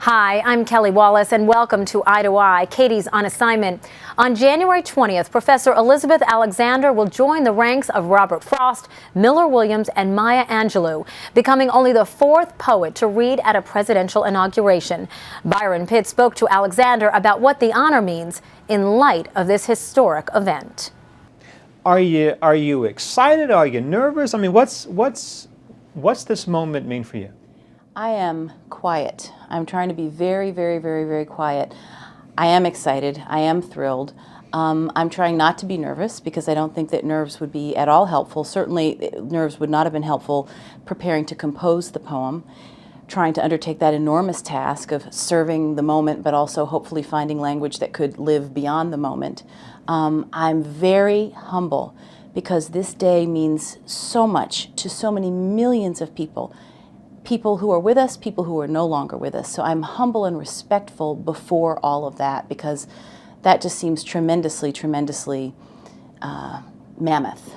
Hi, I'm Kelly Wallace, and welcome to Eye to Eye. Katie's on assignment. On January 20th, Professor Elizabeth Alexander will join the ranks of Robert Frost, Miller Williams, and Maya Angelou, becoming only the fourth poet to read at a presidential inauguration. Byron Pitts spoke to Alexander about what the honor means in light of this historic event. Are you excited? Are you nervous? I mean, what's this moment mean for you? I am quiet. I'm trying to be very, very, very, very quiet. I am excited. I am thrilled. I'm trying not to be nervous because I don't think that nerves would be at all helpful. Certainly, nerves would not have been helpful preparing to compose the poem, trying to undertake that enormous task of serving the moment, but also hopefully finding language that could live beyond the moment. I'm very humble because this day means so much to so many millions of people. People who are with us, people who are no longer with us. So I'm humble and respectful before all of that because that just seems tremendously, tremendously mammoth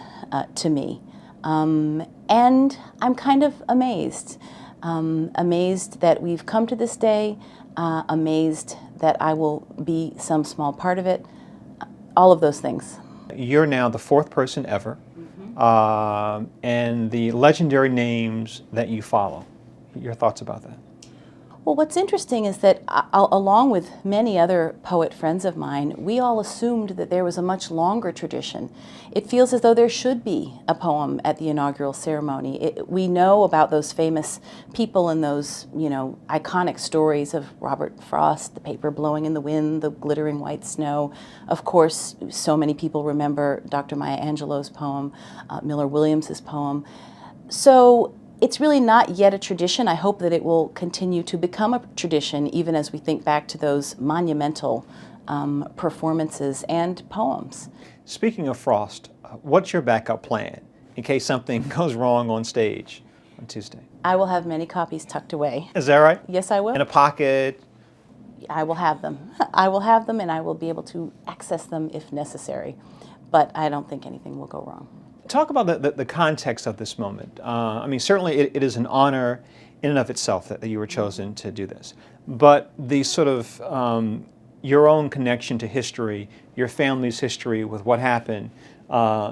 to me. And I'm kind of amazed. Amazed that we've come to this day, amazed that I will be some small part of it, all of those things. You're now the fourth person ever, and the legendary names that you follow. Your thoughts about that? Well, what's interesting is that along with many other poet friends of mine, we all assumed that there was a much longer tradition. It feels as though there should be a poem at the inaugural ceremony. We know about those famous people and those, iconic stories of Robert Frost, the paper blowing in the wind, the glittering white snow. Of course, so many people remember Dr. Maya Angelou's poem, Miller Williams's poem. So it's really not yet a tradition. I hope that it will continue to become a tradition even as we think back to those monumental performances and poems. Speaking of Frost, what's your backup plan in case something goes wrong on stage on Tuesday? I will have many copies tucked away. Is that right? Yes, I will. In a pocket? I will have them. I will have them and I will be able to access them if necessary. But I don't think anything will go wrong. Talk about the context of this moment. I mean, certainly it is an honor in and of itself that you were chosen to do this. But the sort of your own connection to history, your family's history with what happened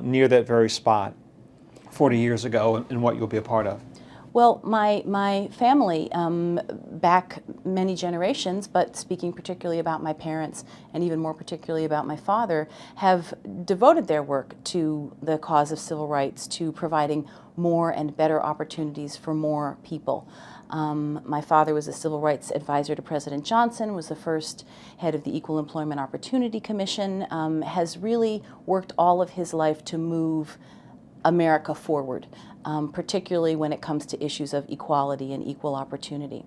near that very spot 40 years ago and what you'll be a part of. Well, my family, back many generations, but speaking particularly about my parents and even more particularly about my father, have devoted their work to the cause of civil rights, to providing more and better opportunities for more people. My father was a civil rights advisor to President Johnson, was the first head of the Equal Employment Opportunity Commission, has really worked all of his life to move America forward, particularly when it comes to issues of equality and equal opportunity.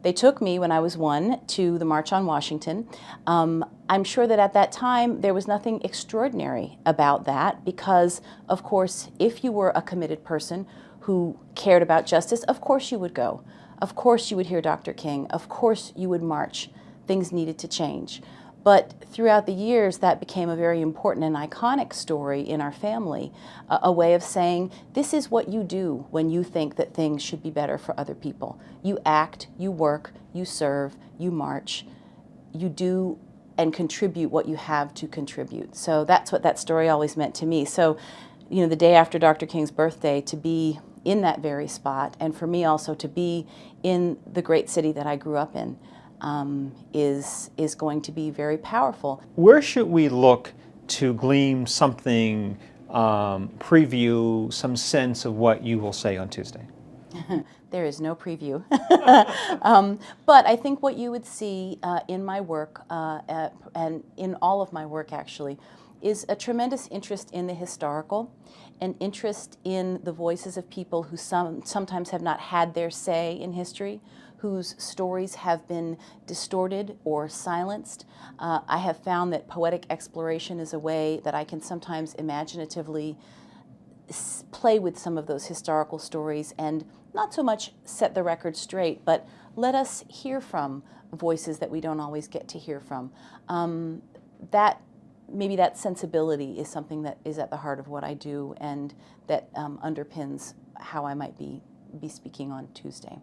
They took me when I was 1 to the March on Washington. I'm sure that at that time there was nothing extraordinary about that because, of course, if you were a committed person who cared about justice, of course you would go. Of course you would hear Dr. King. Of course you would march. Things needed to change. But throughout the years, that became a very important and iconic story in our family, a way of saying, this is what you do when you think that things should be better for other people. You act, you work, you serve, you march, you do and contribute what you have to contribute. So that's what that story always meant to me. So, the day after Dr. King's birthday, to be in that very spot, and for me also to be in the great city that I grew up in, is going to be very powerful. Where should we look to glean something, preview, some sense of what you will say on Tuesday? There is no preview. But I think what you would see in my work, and in all of my work actually, is a tremendous interest in the historical, an interest in the voices of people who sometimes have not had their say in history, whose stories have been distorted or silenced. I have found that poetic exploration is a way that I can sometimes imaginatively play with some of those historical stories and not so much set the record straight, but let us hear from voices that we don't always get to hear from. Maybe that sensibility is something that is at the heart of what I do and that underpins how I might be speaking on Tuesday.